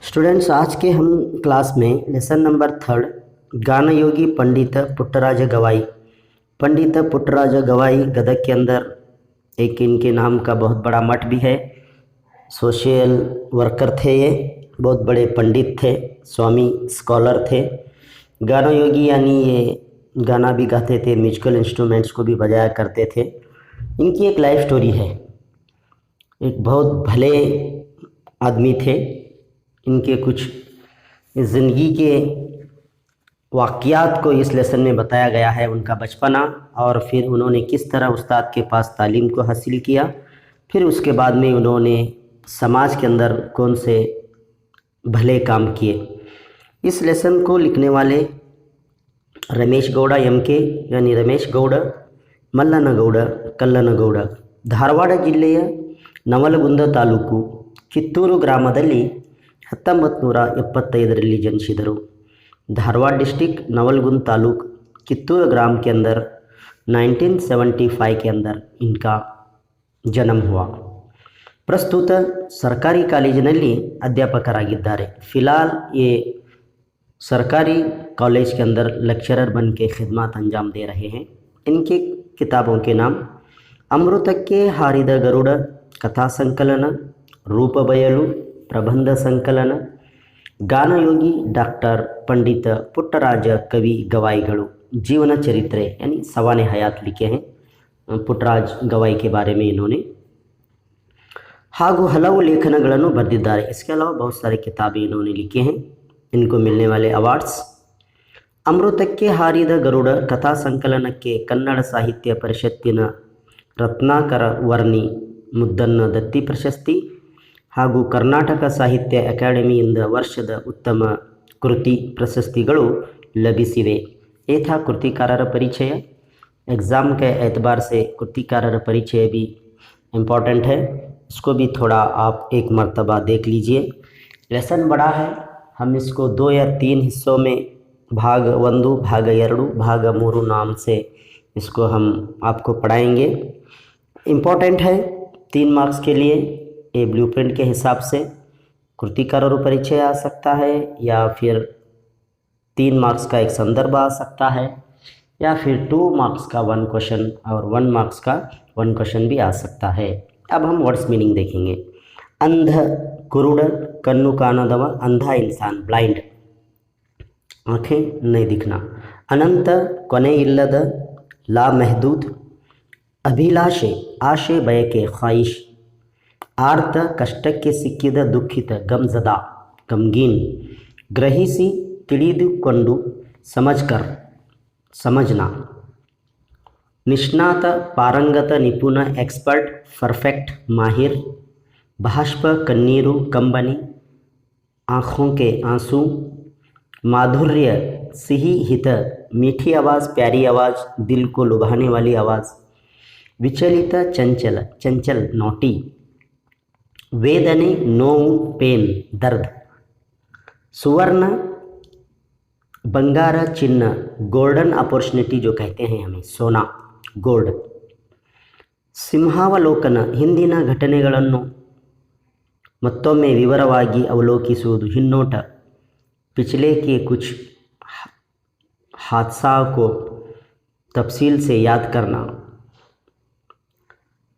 Students, आज के हम क्लास में लेसन नंबर 3 गानयोगी पंडित पुट्टराज गवाई। पंडित पुट्टराज गवाई गदग के अंदर एक इनके नाम का बहुत बड़ा मठ भी है। सोशल वर्कर थे, ये बहुत बड़े पंडित थे, स्वामी स्कॉलर थे। गानयोगी यानी ये गाना भी गाते थे, म्यूजिकल इंस्ट्रूमेंट्स को भी बजाया करते थे। इनकी एक लाइफ स्टोरी है। एक बहुत भले आदमी थे। इनके कुछ ज़िंदगी के वाक़यात को इस लेसन में बताया गया है, उनका बचपना और फिर उन्होंने किस तरह उस्ताद के पास तालीम को हासिल किया, फिर उसके बाद में उन्होंने समाज के अंदर कौन से भले काम किए। इस लेसन को लिखने वाले रमेश गौड़ एम.के. यानी रमेश गौड़, मल्लनगौड़, कल्लनगौड़, ಧಾರವಾಡ ಜಿಲ್ಲೆಯ ನವಲಗುಂದ ತಾಲೂಕು ಕಿತ್ತೂರು ಗ್ರಾಮದಲ್ಲಿ 1975 जनिಸಿದರು। धारवाड़ डिस्ट्रिक्ट नवलगुंद तालुक कित्तूर ग्राम के अंदर 1975 के अंदर इनका जन्म हुआ। प्रस्तुत सरकारी ಕಾಲೇಜಿನಲ್ಲಿ अध्यापकरागिದ್ದಾರೆ। फ़िलहाल ये सरकारी कॉलेज के अंदर लेक्चरर बन के खिदमत अंजाम दे रहे हैं। इनके किताबों के नाम अमृतಕ್ಕೆ ಹಾರಿದ ಗರುಡ कथा संकलन, रूप बयलु प्रबंध संकलन, गानयोगी डॉक्टर पंडित पुट्टराज कवि गवाईಗಳು, जीवन चरित्रे यानी सवाने हयात लिखे हैं पुट्टराज गवाई के बारे में इन्होंने, ಹಾಗೂ ಹಲವು ಲೇಖನಗಳನ್ನು ಬರೆದಿದ್ದಾರೆ। इसके अलावा बहुत सारे किताबें इन्होंने लिखे हैं। इनको मिलने वाले अवार्ड्स: अमृतಕ್ಕೆ ಹಾರಿದ ಗರುಡ कथा ಸಂಕಲನಕ್ಕೆ ಕನ್ನಡ ಸಾಹಿತ್ಯ ಪರಿಷತ್ತಿನ ರತ್ನಾಕರ ವರ್ಣಿ ಮುದ್ದಣ್ಣ ದತ್ತಿ ಪ್ರಶಸ್ತಿ ಹಾಗೂ ಕರ್ನಾಟಕ ಸಾಹಿತ್ಯ ಅಕಾಡೆಮಿಯಿಂದ ವರ್ಷದ ಉತ್ತಮ ಕೃತಿ ಪ್ರಶಸ್ತಿಗಳು लभिसिवे। ये था कृतिकारर परिचय। एग्ज़ाम के एतबार से कृतिकारर परिचय भी इम्पॉर्टेंट है, इसको भी थोड़ा आप एक मर्तबा देख लीजिए। लेसन बड़ा है, हम इसको 2 या 3 हिस्सों में भाग 1, भाग 2, भाग 3 नाम से इसको हम आपको पढ़ाएंगे। इम्पॉर्टेंट है 3 मार्क्स के लिए। ये ब्लूप्रिंट के हिसाब से कृतिकारर परिचय आ सकता है, या फिर 3 मार्क्स का एक संदर्भ आ सकता है, या फिर 2 मार्क्स का 1 क्वेश्चन और 1 मार्क्स का 1 क्वेश्चन भी आ सकता है। अब हम वर्ड्स मीनिंग देखेंगे। अंध, कुरुड़, कन्नु कानदव, अंधा इंसान, ब्लाइंड, आँखें नहीं दिखना। अनंत, ಕೊನೆ ಇಲ್ಲದ, ला महदूद, अभिलाषे, आशे बयके, ख्वाहिश, आर्त, कष्टಕ್ಕೆ ಸಿಕ್ಕಿದ, ದುಃಖಿತ, गमज़दा, गमगीन, ग्रहिಸಿ, ತಿಳಿದುಕೊಂಡು, समझकर, समझना, निष्णात, पारंगत, निपुण, एक्सपर्ट, परफेक्ट, माहिर, बाष्प, कन्नीरू, कंबनी, आँखों के आंसू, माधुर्य, सिही, हित, मीठी आवाज़, प्यारी आवाज़, दिल को लुभाने वाली आवाज़, विचलित, चंचल, चंचल, नोटी, वेदने, नोವು, पेन, दर्द, सुवर्ण, बंगार, चिन्ह, गोल्डन अपॉर्चुनिटी जो कहते हैं हमें, सोना, गोल्ड, ಸಿಂಹಾವಲೋಕನ, ಹಿಂದಿನ ಘಟನೆಗಳನ್ನು ಮತ್ತೊಮ್ಮೆ ವಿವರವಾಗಿ ಅವಲೋಕಿಸುವುದು, ಹಿನ್ನೋಟ, पिछले के कुछ हादसा को तफसील से याद करना,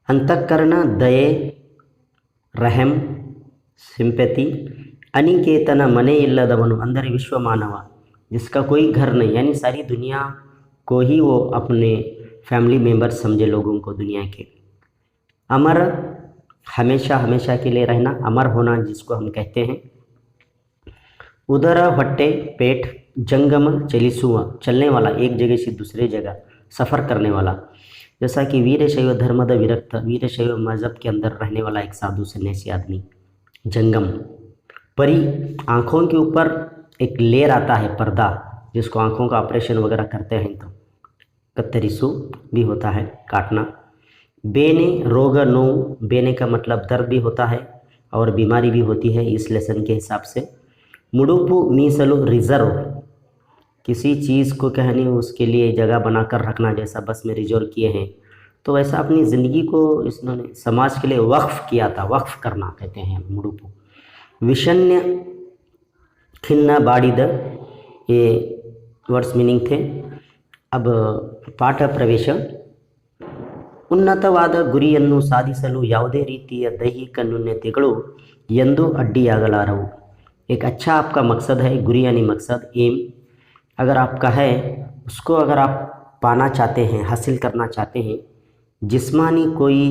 अंतःकरण, दये, रहम, सिंपैथी, अनिकेतन, मने इಲ್ಲದವನು ಅಂದರೆ विश्व मानव, जिसका कोई घर नहीं, यानी सारी दुनिया को ही वो अपने फैमिली मेंबर्स समझे, लोगों को, दुनिया के। अमर, हमेशा हमेशा के लिए रहना, अमर होना जिसको हम कहते हैं। उदर, ಹೊಟ್ಟೆ, पेट, जंगम, चलिसुआ, चलने वाला, एक जगह से दूसरे जगह सफ़र करने वाला, जैसा कि वीरशैव धर्मद विरक्त, वीरशैव मज़हब के अंदर रहने वाला एक साधु सन्यासी आदमी, जंगम। परी, आँखों के ऊपर एक लेयर आता है, पर्दा, जिसको आँखों का ऑपरेशन वगैरह करते हैं तो कत्तरिसु भी होता है, काटना। बेने, रोग, नो, बेने का मतलब दर्द भी होता है और बीमारी भी होती है इस लेसन के हिसाब से। मुड़ुपु, मीसलु, रिज़र्व, किसी चीज़ को कहने उसके लिए जगह बनाकर रखना, जैसा बस में रिजर्व किए हैं, तो वैसा अपनी ज़िंदगी को इन्होंने समाज के लिए वक्फ़ किया था, वक्फ़ करना कहते हैं मुड़ुपु। विषण्य, ಖಿನ್ನ ಬಾಡಿದ ये वर्ड्स मीनिंग थे। अब ಪಾಠ ಪ್ರವೇಶ। ಉನ್ನತವಾದ ಗುರಿಯನ್ನು ಸಾಧಿಸಲು ಯಾವುದೇ ರೀತಿಯ ದೈಹಿಕ ನ್ಯೂನತೆಗಳು ಎಂದೂ ಅಡ್ಡಿಯಾಗಲಾರವು। एक अच्छा आपका मकसद है, गुरी यानी मकसद, एम अगर आपका है, उसको अगर आप पाना चाहते हैं, हासिल करना चाहते हैं, जिस्मानी कोई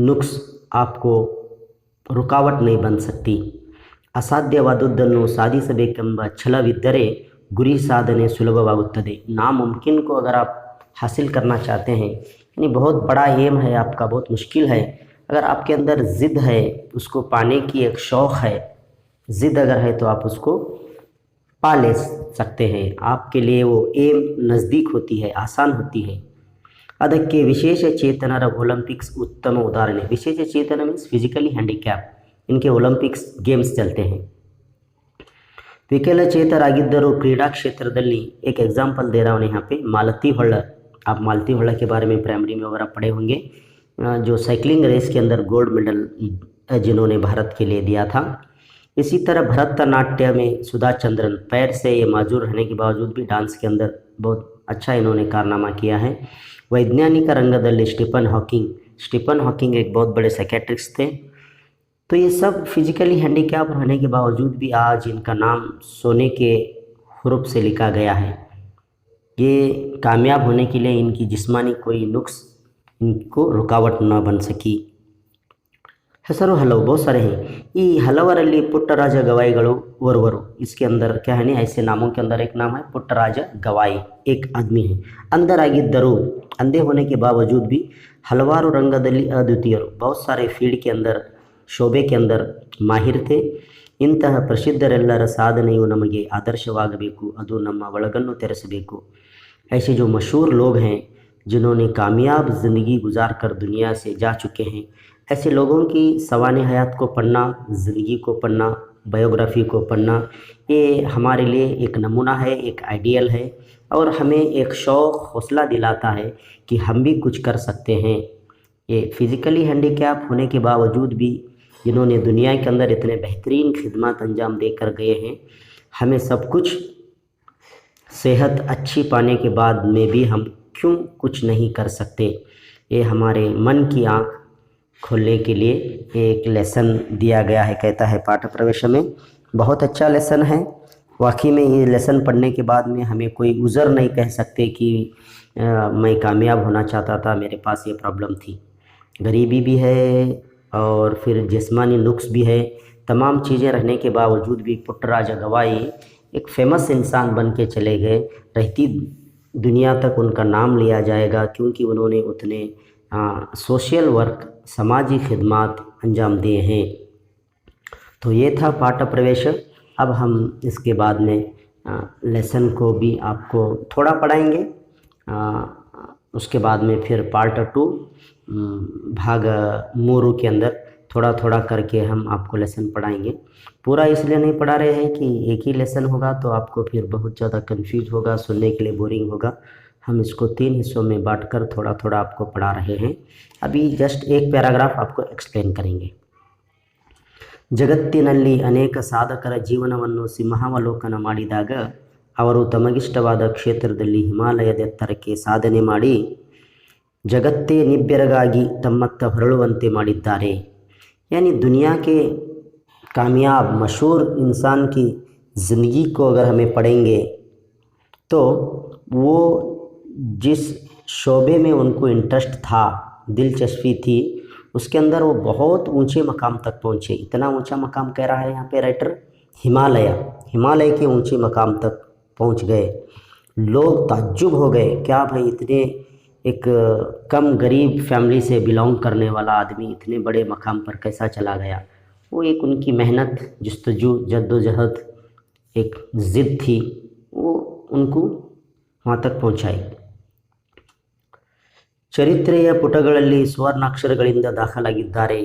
नुक्स आपको रुकावट नहीं बन सकती। ಅಸಾಧ್ಯವಾದುದನ್ನು ಸಾಧಿಸಬೇಕೆಂಬ ಛಲವಿದ್ದರೆ गुरी साधने सुलभवागुತ್ತದೆ। नामुमकिन को अगर आप हासिल करना चाहते हैं, यानी बहुत बड़ा एम है आपका, बहुत मुश्किल है, अगर आपके अंदर ज़िद है, उसको पाने की एक शौक़ है, ज़िद अगर है तो आप उसको पा ले सकते हैं। आपके लिए वो एम नज़दीक होती है, आसान होती है। ಅದಕ್ಕೆ ವಿಶೇಷ ಚೇತನರ ओलंपिक्स उत्तम उदाहरण है। विशेष चेतन मीन्स फिजिकली हैंडीकैप, इनके ओलंपिक्स गेम्स चलते हैं। ವಿಕಲಚೇತರಾಗಿದ್ದರೂ क्रीड़ा क्षेत्रದಲ್ಲಿ एक एग्जाम्पल दे रहा हूँ यहाँ पे, मालती होल्डर। आप मालती होल्डर के बारे में प्राइमरी में वगैरह पढ़े होंगे, जो साइकिलिंग रेस के अंदर गोल्ड मेडल जिन्होंने भारत के लिए दिया था। इसी तरह भरतनाट्य में सुधा चंद्रन, पैर से ये माजूर रहने के बावजूद भी डांस के अंदर बहुत अच्छा इन्होंने कारनामा किया है। वैज्ञानिक रंगदल्ली स्टीफन हॉकिंग एक बहुत बड़े साइकेट्रिस्ट थे। तो ये सब फिजिकली हैंडीकैप रहने के बावजूद भी आज इनका नाम सोने के हुरूफ से लिखा गया है। ये कामयाब होने के लिए इनकी जिस्मानी कोई नुक्स इनको रुकावट न बन सकी। ಹೆಸರು ಹಲವು बहुत सारे हैं। ಈ ಹಲವರಲ್ಲಿ ಪುಟ್ಟರಾಜ ಗವಾಯಿಗಳು ಓರ್ವರು, इसके अंदर क्या है, ऐसे नामों के अंदर एक नाम है पुट्टराज गवाई, एक आदमी है। अंधरागिದ್ದರೂ, अंधे होने के बावजूद भी हलवाರು ರಂಗದಲ್ಲಿ ಅದ್ವಿತೀಯರು, बहुत सारे फील्ड के अंदर, शोबे के अंदर माहिर थे। ಇಂತಹ ಪ್ರಸಿದ್ಧರೆಲ್ಲರ ಸಾಧನೆಯು ನಮಗೆ ಆದರ್ಶವಾಗಬೇಕು, ಅದು ನಮ್ಮ ಒಳಗನ್ನು ತೆರೆಸಬೇಕು। ऐसे जो मशहूर लोग हैं जिन्होंने कामयाब ज़िंदगी गुजार कर दुनिया से जा चुके हैं, ऐसे लोगों की सवाने हयात को पढ़ना, ज़िंदगी को पढ़ना, बायोग्राफ़ी को पढ़ना, ये हमारे लिए एक नमूना है, एक आइडियल है, और हमें एक शौक़, हौसला दिलाता है कि हम भी कुछ कर सकते हैं। ये फिज़िकली हैंडीकैप होने के बावजूद भी जिन्होंने दुनिया के अंदर इतने बेहतरीन खिदमत अंजाम देकर गए हैं, हमें सब कुछ सेहत अच्छी पाने के बाद में भी हम क्यों कुछ नहीं कर सकते। ये हमारे मन की आँख खोलने के लिए एक लेसन दिया गया है, कहता है पाठ प्रवेश में। बहुत अच्छा लेसन है वाकई में। ये लेसन पढ़ने के बाद में हमें कोई उज़र नहीं कह सकते कि मैं कामयाब होना चाहता था, मेरे पास ये प्रॉब्लम थी। गरीबी भी है और फिर जिस्मानी नुक्स भी है, तमाम चीज़ें रहने के बावजूद भी पुट्टराज गवाई एक फेमस इंसान बन के चले गए। रहती दुनिया तक उनका नाम लिया जाएगा क्योंकि उन्होंने उतने सोशल वर्क, समाजी खिदमत अंजाम दिए हैं। तो ये था पाठ प्रवेश। अब हम इसके बाद में लेसन को भी आपको थोड़ा पढ़ाएंगे, उसके बाद में फिर पार्ट 2 भाग 3 के अंदर थोड़ा थोड़ा करके हम आपको लेसन पढ़ाएंगे। पूरा इसलिए नहीं पढ़ा रहे हैं कि एक ही लेसन होगा तो आपको फिर बहुत ज़्यादा कंफ्यूज होगा, सुनने के लिए बोरिंग होगा। हम इसको 3 हिस्सों में बांटकर थोड़ा थोड़ा आपको पढ़ा रहे हैं। अभी जस्ट एक पैराग्राफ आपको एक्सप्लेन करेंगे। ಜಗತ್ತಿನಲ್ಲಿ ಅನೇಕ ಸಾಧಕರ ಜೀವನವನ್ನು ಸಿಂಹಾವಲೋಕನ ಮಾಡಿದಾಗ ಅವರು ತಮಗಿಷ್ಟವಾದ ಕ್ಷೇತ್ರದಲ್ಲಿ ಹಿಮಾಲಯದ ಎತ್ತರಕ್ಕೆ ಸಾಧನೆ ಮಾಡಿ जगत्ते निब्बೆರಗಾಗಿ तम्मत्त ಹೊರಳುವಂತೆ ಮಾಡಿದ್ದಾರೆ। यानी दुनिया के कामयाब मशहूर इंसान की ज़िंदगी को अगर हमें पढ़ेंगे तो वो जिस शोबे में उनको इंटरेस्ट था, दिलचस्पी थी, उसके अंदर वो बहुत ऊंचे मकाम तक पहुँचे। इतना ऊंचा मकाम कह रहा है यहाँ पे राइटर, हिमालय के ऊंचे मकाम तक पहुँच गए। लोग ताज्जुब हो गए, क्या भाई इतने एक कम गरीब फैमिली से बिलोंग करने वाला आदमी इतने बड़े मकाम पर कैसा चला गया। वो एक उनकी मेहनत, जस्तजू, जद्दोजहद, एक ज़िद थी, वो उनको वहाँ तक पहुँचाई। ಚರಿತ್ರೆಯ ಪುಟಗಳಲ್ಲಿ ಸುವರ್ಣಾಕ್ಷರಗಳಿಂದ ದಾಖಲಾಗಿದ್ದಾರೆ।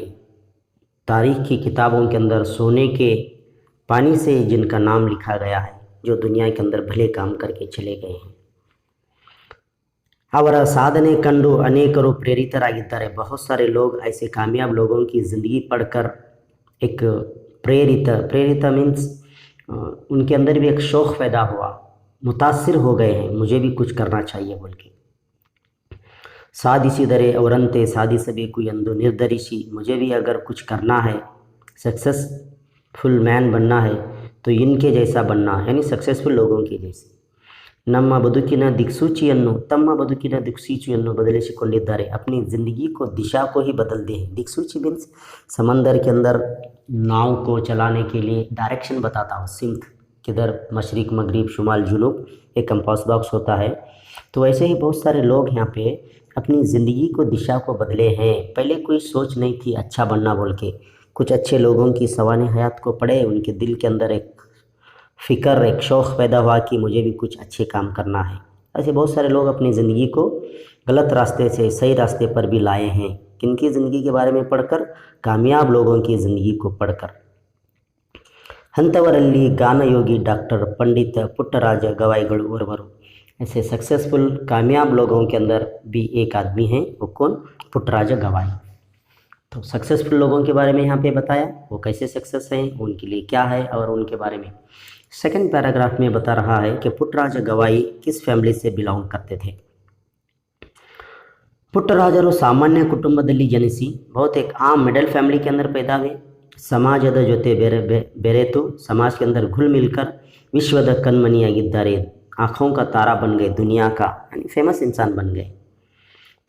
तारीख़ की किताबों के अंदर सोने के पानी से जिनका नाम लिखा गया है, जो दुनिया के अंदर भले काम करके चले गए हैं। ಅವರ ಸಾಧನೆ ಕಂಡು ಅನೇಕರು ಪ್ರೇರಿತರಾಗಿದ್ದಾರೆ। बहुत सारे लोग ऐसे कामयाब लोगों की ज़िंदगी पढ़कर एक प्रेरित मीन्स उनके अंदर भी एक शौक़ पैदा हुआ, मुतासिर हो गए हैं, मुझे भी कुछ करना चाहिए बोल के। साधिसिदरे ಅವರಂತೆ ಸಾಧಿಸಬೇಕು ಎಂದು ನಿರ್ಧರಿಸಿ, मुझे भी अगर कुछ करना है, सक्सेसफुल मैन बनना है तो इनके जैसा बनना, यानी सक्सेसफुल लोगों के जैसे। ನಮ್ಮ ಬದುಕಿನ ದಿಕ್ಸೂಚಿಯನ್ನು ತಮ್ಮ ಬದುಕಿನ ದಿಕ್ಸೂಚಿಯನ್ನು बदलिಸಿಕೊಂಡಿದ್ದಾರೆ, अपनी ज़िंदगी को दिशा को ही बदल दे। दिक्सूची मीन्स समंदर के अंदर नाव को चलाने के लिए डायरेक्शन बताता हूँ, सिमत किधर, मशरिक, मगरिब, शुमाल, जुनूब, एक कंपास बॉक्स होता है। तो वैसे ही बहुत सारे लोग यहाँ पे अपनी ज़िंदगी को दिशा को बदले हैं। पहले कोई सोच नहीं थी अच्छा बनना बोल के, कुछ अच्छे लोगों की सवाने हयात को पढ़े, उनके दिल के अंदर एक फ़िक्र, एक शौक़ पैदा हुआ कि मुझे भी कुछ अच्छे काम करना है। ऐसे बहुत सारे लोग अपनी ज़िंदगी को गलत रास्ते से सही रास्ते पर भी लाए हैं। किनकी ज़िंदगी के बारे में पढ़कर? कामयाब लोगों की ज़िंदगी को पढ़कर। ಅಂಥವರಲ್ಲಿ ಗಾನಯೋಗಿ डॉक्टर पंडित पुट्टराज गवाईಗಳು ओरವರು। ऐसे सक्सेसफुल कामयाब लोगों के अंदर भी एक आदमी हैं, वो कौन? पुट्टराज गवाई। तो सक्सेसफुल लोगों के बारे में यहाँ पे बताया, वो कैसे सक्सेस हैं, उनके लिए क्या है, और उनके बारे में सेकंड पैराग्राफ में बता रहा है कि पुट्टराज गवाई किस फैमिली से बिलोंग करते थे। ಪುಟ್ಟರಾಜರು ಸಾಮಾನ್ಯ ಕುಟುಂಬದಲ್ಲಿ ಜನಿಸಿ ಬಹುತೇಕ आम मिडिल फैमिली के अंदर पैदा हुए। ಸಮಾಜದ ಜೊತೆ ಬೆರೆತು समाज के अंदर घुल मिलकर विश्वದ ಕಣ್ಮಣಿಯಾಗಿದ್ದಾರೆ, आँखों का तारा बन गए, दुनिया का यानी फेमस इंसान बन गए।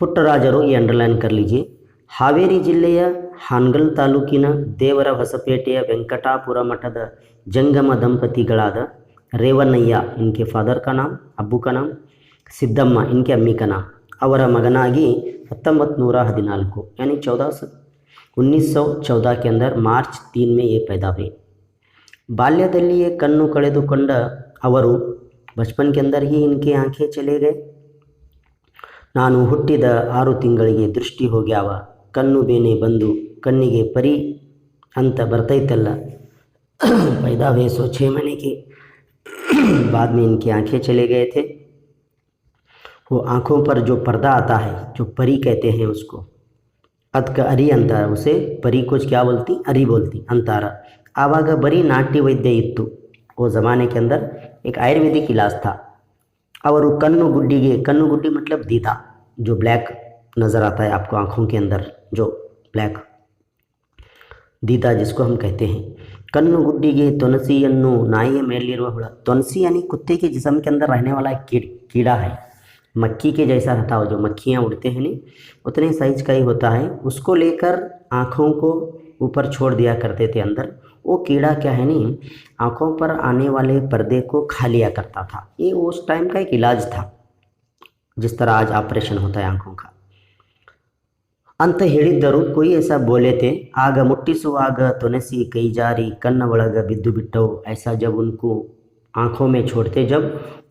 ಪುಟ್ಟರಾಜರು, ये अंडरलाइन कर लीजिए, ಹಾವೇರಿ ಜಿಲ್ಲೆಯ ಹಾನಗಲ್ ತಾಲೂಕಿನ ದೇವರ ಹೊಸಪೇಟೆಯ ವೆಂಕಟಾಪುರ ಮಠದ जंगम दंपतिಗಳಾದ ರೇವಣ್ಣಯ್ಯ, इनके फादर का नाम, अब्बू का नाम, सिद्धम्मा, इनके अम्मी का नाम, ಅವರ ಮಗನಾಗಿ 1914 यानी 1914 के अंदर मार्च 3 में ये पैदा हुए। ಬಾಲ್ಯದಲ್ಲಿಯೇ ಕಣ್ಣು ಕಳೆದುಕೊಂಡ ಅವರು बचपन के अंदर ही इनके आंखें चले गए। ನಾನು ಹುಟ್ಟಿದ 6 ತಿಂಗಳಿಗೆ ದೃಷ್ಟಿ ಹೋಗ್ಯಾವ, ಕಣ್ಣು ಬೇನೆ ಬಂದು ಕಣ್ಣಿಗೆ ಪರಿ ಅಂತ ಬರ್ತೈತಲ್ಲ। पैदा हुए 6 महीने के बाद में इनकी आंखें चले गए थे। वो आँखों पर जो पर्दा आता है, जो परी कहते हैं उसको, अदक अरी अंतार, उसे परी कुछ क्या बोलती? अरी बोलती, अंतार। आवाग बरी नाट्य वैद्य इत्तु, वो ज़माने के अंदर एक आयुर्वेदिक इलाज था। और कन्नु गुड्डी मतलब दीदा, जो ब्लैक नज़र आता है आपको आँखों के अंदर, जो ब्लैक दीदा जिसको हम कहते हैं। कन्नु गुड्डिगे तुलसियन्नु नाಯಿಯ ಮೇಲಿರುವ ಹುಳ। तुलसी यानी कुत्ते के जिस्म के अंदर रहने वाला एक कीड़ा है, मक्खी के जैसा रहता हो, जो मक्खियाँ उड़ते हैं नहीं, उतने साइज का ही होता है। उसको लेकर आँखों को ऊपर छोड़ दिया करते थे अंदर। वो कीड़ा क्या है नहीं, आँखों पर आने वाले पर्दे को खा लिया करता था। ये उस टाइम का एक इलाज था, जिस तरह आज ऑपरेशन होता है आँखों का। ಅಂತ ಹೇಳಿದ್ದರು, कोई ऐसा बोले थे। ಆಗ ಮುಟ್ಟಿಸುವಾಗ ತುಳಸಿ ಕೈ ಜಾರಿ ಕಣ್ಣ ಒಳಗ ಬಿದ್ದು ಬಿಟ್ಟವು। ऐसा जब उनको आँखों में छोड़ते, जब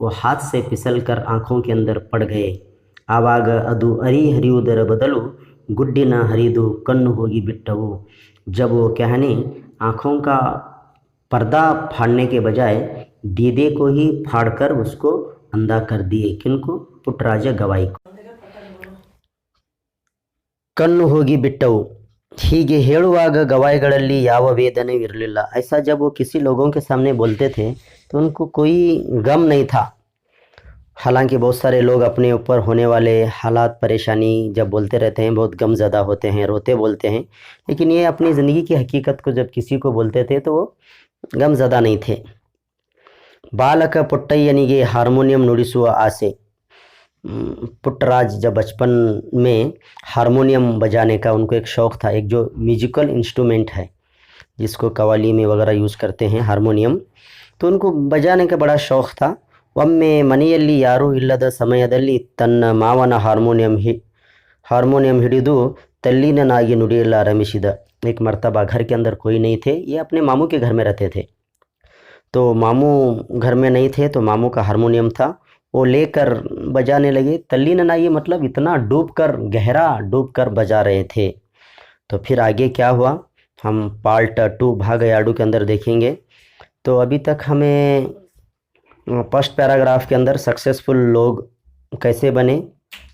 वो हाथ से फिसल कर आँखों के अंदर पड़ गए। ಆವಾಗ ಅದು ಅರಿ ಹರಿಯುವುದರ ಬದಲು गुड्डिನ हरिदु कन्नु होगी बिट्टवु। जब वो कहने आँखों का पर्दा फाड़ने के बजाय दीदे को ही फाड़कर उसको अंधा कर दिए। किनको? पुट्टराज गवाई को। कन्नु होगी बिट्टवु, ಹೀಗೆ ಹೇಳುವಾಗ ಗವಾಯಿಗಳಲ್ಲಿ ಯಾವ ವೇದನೆ ಇರಲಿಲ್ಲ। ऐसा जब वो किसी लोगों के सामने बोलते थे तो उनको कोई गम नहीं था। हालांकि बहुत सारे लोग अपने ऊपर होने वाले हालात परेशानी जब बोलते रहते हैं, बहुत गमज़दा होते हैं, रोते बोलते हैं, लेकिन ये अपनी ज़िंदगी की हकीकत को जब किसी को बोलते थे तो वो गमज़दा नहीं थे। ಬಾಲಕ ಪುಟ್ಟಯ್ಯನಿಗೆ हारमोनियम ನುಡಿಸುವ ಆಸೆ। पुट्टराज जब बचपन में हारमोनियम बजाने का उनको एक शौक़ था। एक जो म्यूजिकल इंस्ट्रूमेंट है जिसको कव्वाली में वगैरह यूज़ करते हैं, हारमोनियम, तो उनको बजाने का बड़ा शौक़ था। ಒಮ್ಮೆ ಮನೆಯಲ್ಲಿ ಯಾರೂ ಇಲ್ಲದ ಸಮಯದಲ್ಲಿ ತನ್ನ ಮಾವನ ಹಾರ್ಮೋನಿಯಂ ಹಿಡಿದು ತಲ್ಲೀನನಾಗಿ ನುಡಿಯಲಾರಂಭಿಸಿದ। एक मर्तबा घर के अंदर कोई नहीं थे, ये अपने मामू के घर में रहते थे। तो मामू घर में नहीं थे तो मामू का हारमोनियम था, वो लेकर बजाने लगे। तल्लीननाई मतलब इतना गहरा डूब कर बजा रहे थे। तो फिर आगे क्या हुआ हम पार्ट 2 भाग याडू के अंदर देखेंगे। तो अभी तक हमें फर्स्ट पैराग्राफ के अंदर सक्सेसफुल लोग कैसे बने,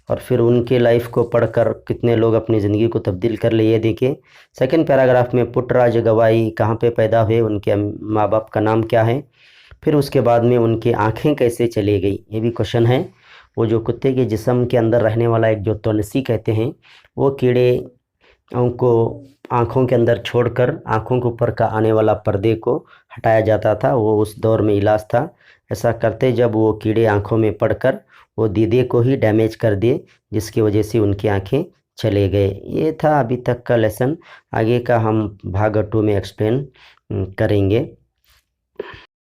और फिर उनके लाइफ को पढ़कर कितने लोग अपनी ज़िंदगी को तब्दील कर लिए। ये देखिए सेकंड पैराग्राफ में पुट्टराज गवाई कहाँ पे पैदा हुए, उनके माँ बाप का नाम क्या है। फिर उसके बाद में उनकी आँखें कैसे चली गई, ये भी क्वेश्चन है। वो जो कुत्ते के जिस्म के अंदर रहने वाला एक जो तुलसी कहते हैं, वो कीड़े उनको आँखों के अंदर छोड़कर आँखों के ऊपर का आने वाला पर्दे को हटाया जाता था, वो उस दौर में इलाज था। ऐसा करते जब वो कीड़े आँखों में पड़कर वो दीदे को ही डैमेज कर दिए, जिसकी वजह से उनकी आँखें चले गए। ये था अभी तक का लेसन। आगे का हम भाग 2 में एक्सप्लेन करेंगे।